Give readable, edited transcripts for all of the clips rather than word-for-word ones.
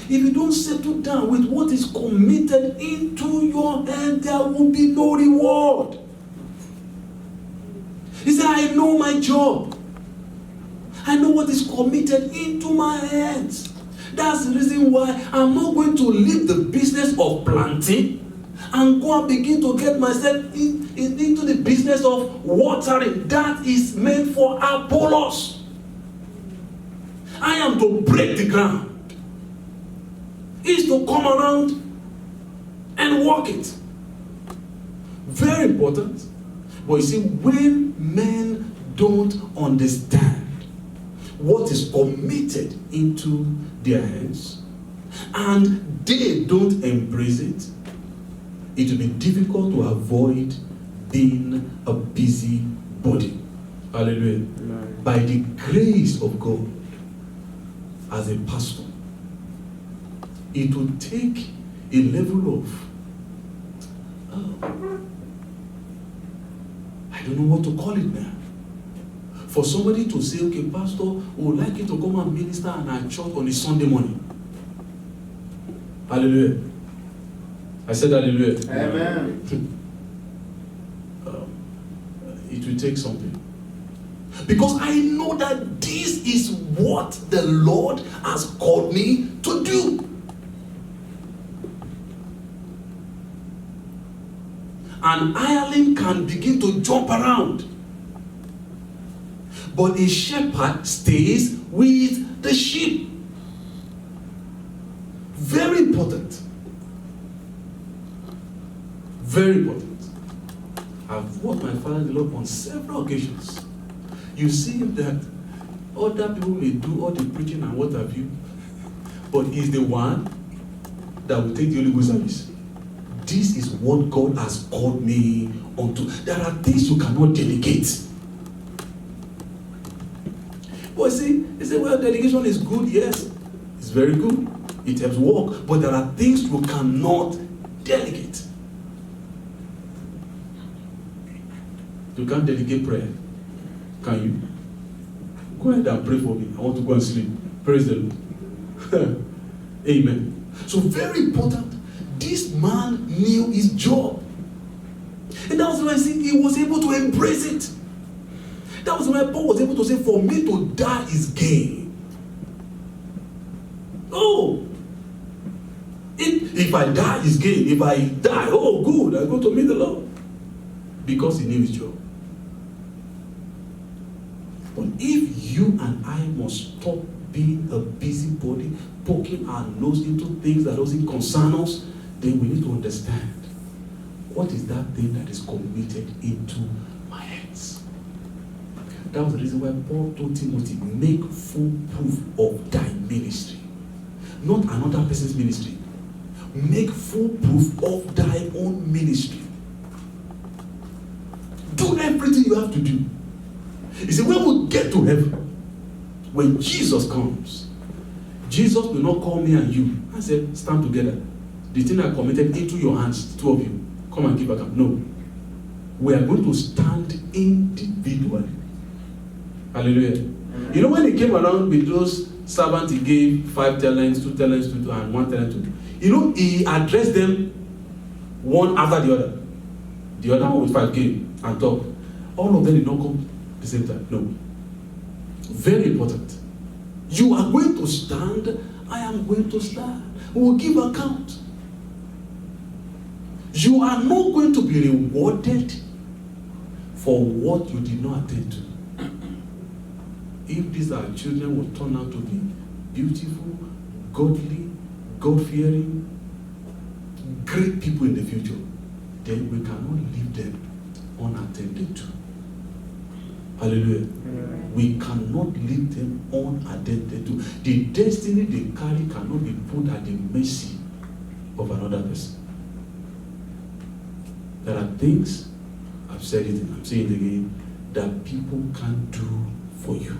If you don't settle down with what is committed into your hand, there will be no reward. He said, I know my job. I know what is committed into my hands. That's the reason why I'm not going to leave the business of planting and go and begin to get myself into the business of watering. That is meant for Apollos. I am to break the ground. He's to come around and walk it. Very important. But you see, when men don't understand what is committed into their hands and they don't embrace it, it will be difficult to avoid being a busy body. Hallelujah. Amen. By the grace of God, as a pastor, it will take a level of I don't know what to call it now. For somebody to say, okay, pastor, we would like you to come and minister in our church on a Sunday morning. Hallelujah. I said hallelujah. Amen. It will take something. Because I know that this is what the Lord has called me to do. An hireling can begin to jump around, but a shepherd stays with the sheep. Very important. Very important. I've worked my father in the Lord on several occasions. You see that other people may do all the preaching and what have you, but he's the one that will take the Holy Ghost service. This is what God has called me unto. There are things you cannot delegate. But see, they say, well, delegation is good. Yes, it's very good. It helps work. But there are things you cannot delegate. You can't delegate prayer. Can you? Go ahead and pray for me. I want to go and sleep. Praise the Lord. Amen. So very important. This man knew his job. And that was why I think he was able to embrace it. That was why Paul was able to say, for me to die is gain. Oh, if I die is gain. If I die, oh good, I go to meet the Lord. Because he knew his job. But if you and I must stop being a busybody, poking our nose into things that doesn't concern us, then we need to understand what is that thing that is committed into my hands. That was the reason why Paul told Timothy, make full proof of thy ministry. Not another person's ministry. Make full proof of thy own ministry. Do everything you have to do. You see, when we get to heaven, when Jesus comes, Jesus will not call me and you and say, stand together. The thing I committed into your hands, two of you, come and give account. No. We are going to stand individually. Hallelujah. Amen. You know, when he came around with those servants, he gave 5 talents, 2 talents, 2, and 1 talent to. You know, he addressed them one after the other. The other one with 5 came and talked. All of them did not come at the same time. No. Very important. You are going to stand, I am going to stand. We will give account. You are not going to be rewarded for what you did not attend to. If these are children will turn out to be beautiful, godly, God-fearing, great people in the future, then we cannot leave them unattended to. Hallelujah. Amen. We cannot leave them unattended to. The destiny they carry cannot be put at the mercy of another person. There are things, I've said it and I'm saying it again, that people can't do for you.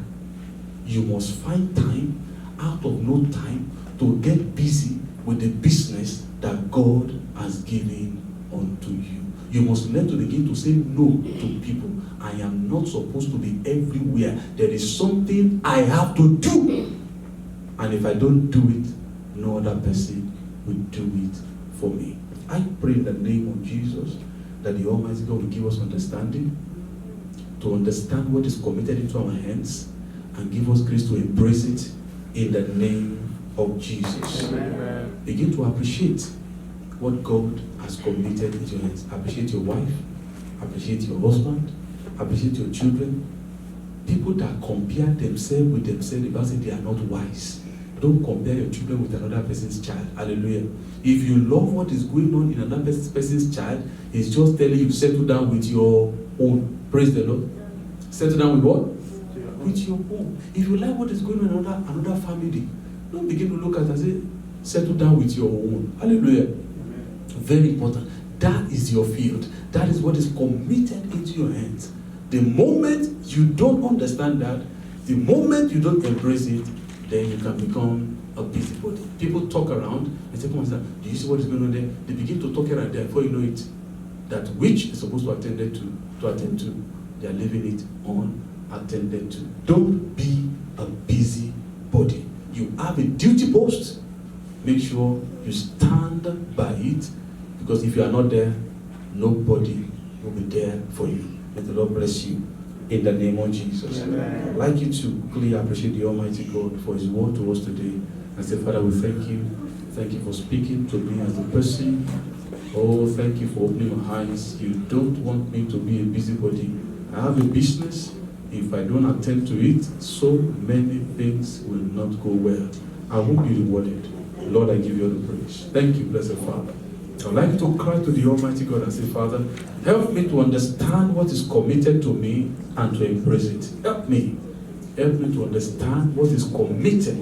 You must find time out of no time to get busy with the business that God has given unto you. You must learn to begin to say no to people. I am not supposed to be everywhere. There is something I have to do. And if I don't do it, no other another person will do it for me. I pray in the name of Jesus that the Almighty God will give us understanding to understand what is committed into our hands and give us grace to embrace it in the name of Jesus. Amen. Begin to appreciate what God has committed into your hands. Appreciate your wife, appreciate your husband, appreciate your children. People that compare themselves with themselves, the Bible says they are not wise. Don't compare your children with another person's child. Hallelujah. If you love what is going on in another person's child, he's just telling you to settle down with your own. Praise the Lord. Settle down with what? With your own. If you like what is going on in another family, don't begin to look at it and say, settle down with your own. Hallelujah. Amen. Very important. That is your field. That is what is committed into your hands. The moment you don't understand that, the moment you don't embrace it, then you can become a busybody. People talk around and say, do you see what is going on there? They begin to talk around there before you know it. That which is supposed to attend to, they are leaving it unattended to. Don't be a busybody. You have a duty post. Make sure you stand by it, because if you are not there, nobody will be there for you. May the Lord bless you in the name of Jesus. Amen. I'd like you to quickly appreciate the Almighty God for His word to us today and say, Father, we thank you. Thank you for speaking to me as a person. Oh, thank you for opening my eyes. You don't want me to be a busybody. I have a business. If I don't attend to it, so many things will not go well. I won't be rewarded. Lord, I give you all the praise. Thank you, blessed Father. I'd like to cry to the Almighty God and say, Father, help me to understand what is committed to me and to embrace it. Help me to understand what is committed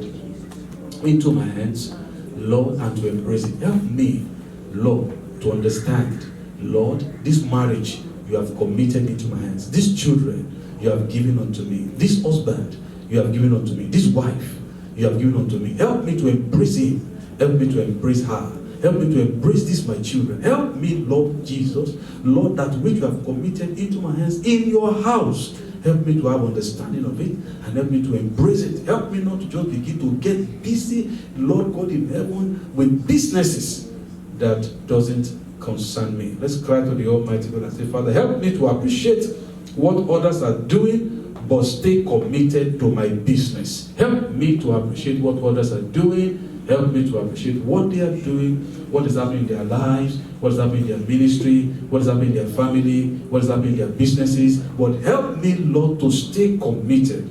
into my hands, Lord, and to embrace it. Help me, Lord, to understand, Lord, this marriage you have committed into my hands. These children you have given unto me. This husband you have given unto me. This wife you have given unto me. Help me to embrace him. Help me to embrace her. Help me to embrace this, my children. Help me, Lord Jesus, Lord, that which you have committed into my hands in your house. Help me to have understanding of it and help me to embrace it. Help me not to just begin to get busy, Lord God in heaven, with businesses that doesn't concern me. Let's cry to the Almighty God and say, Father, help me to appreciate what others are doing, but stay committed to my business. Help me to appreciate what others are doing. Help me to appreciate what they are doing, what is happening in their lives, what is happening in their ministry, what is happening in their family, what is happening in their businesses. But help me, Lord, to stay committed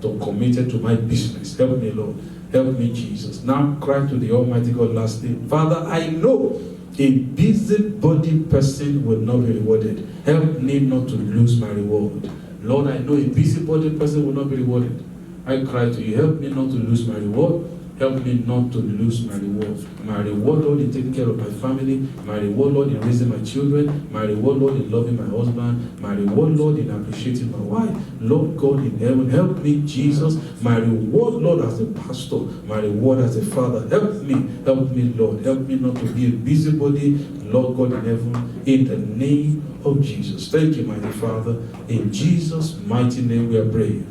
to my business. Help me, Lord. Help me, Jesus. Now cry to the Almighty God lastly. Father, I know a busybody person will not be rewarded. Help me not to lose my reward. Lord, I know a busybody person will not be rewarded. I cry to you, help me not to lose my reward. Help me not to lose my reward. My reward, Lord, in taking care of my family. My reward, Lord, in raising my children. My reward, Lord, in loving my husband. My reward, Lord, in appreciating my wife. Lord God in heaven, help me, Jesus. My reward, Lord, as a pastor. My reward as a father. Help me, Lord. Help me not to be a busybody, Lord God in heaven, in the name of Jesus. Thank you, mighty Father. In Jesus' mighty name we are praying.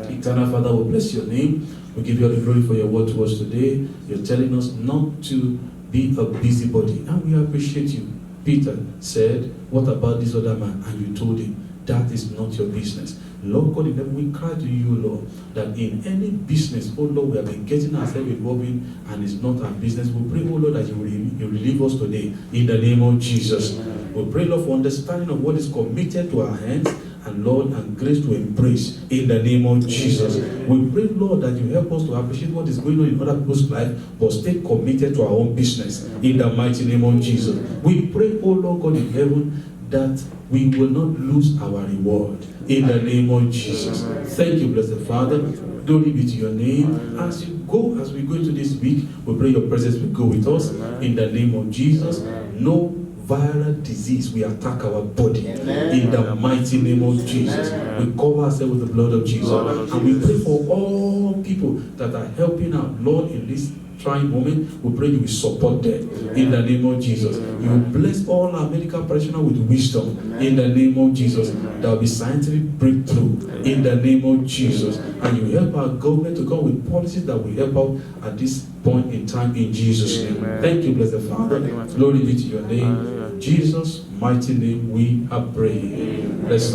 Eternal Father, we bless your name. We give you all the glory for your word to us today. You're telling us not to be a busybody, and we appreciate you. Peter said, what about this other man? And you told him, that is not your business. Lord God in heaven, we cry to you, Lord, that in any business, oh Lord, we have been getting ourselves involved in, and it's not our business. We pray, oh Lord, that you relieve us today, in the name of Jesus. We pray, Lord, for understanding of what is committed to our hands, and Lord, and grace to embrace in the name of Jesus. We pray, Lord, that you help us to appreciate what is going on in other people's life, but stay committed to our own business in the mighty name of Jesus. We pray, oh Lord God in heaven, that we will not lose our reward in the name of Jesus. Thank you, blessed Father. Glory be to your name. As we go into this week, we pray your presence will go with us in the name of Jesus. No viral disease we attack our body in the mighty name of Jesus. We cover ourselves with the blood of Jesus, and we pray for all people that are helping out, Lord, in this trying moment, we pray you will support them in the name of Jesus. You will bless all our medical practitioners with wisdom in the name of Jesus. There will be scientific breakthrough in the name of Jesus. And you will help our government to come with policies that will help out at this point in time in Jesus' name. Thank you, blessed Father. Glory be to your name. In Jesus' mighty name we have prayed. Bless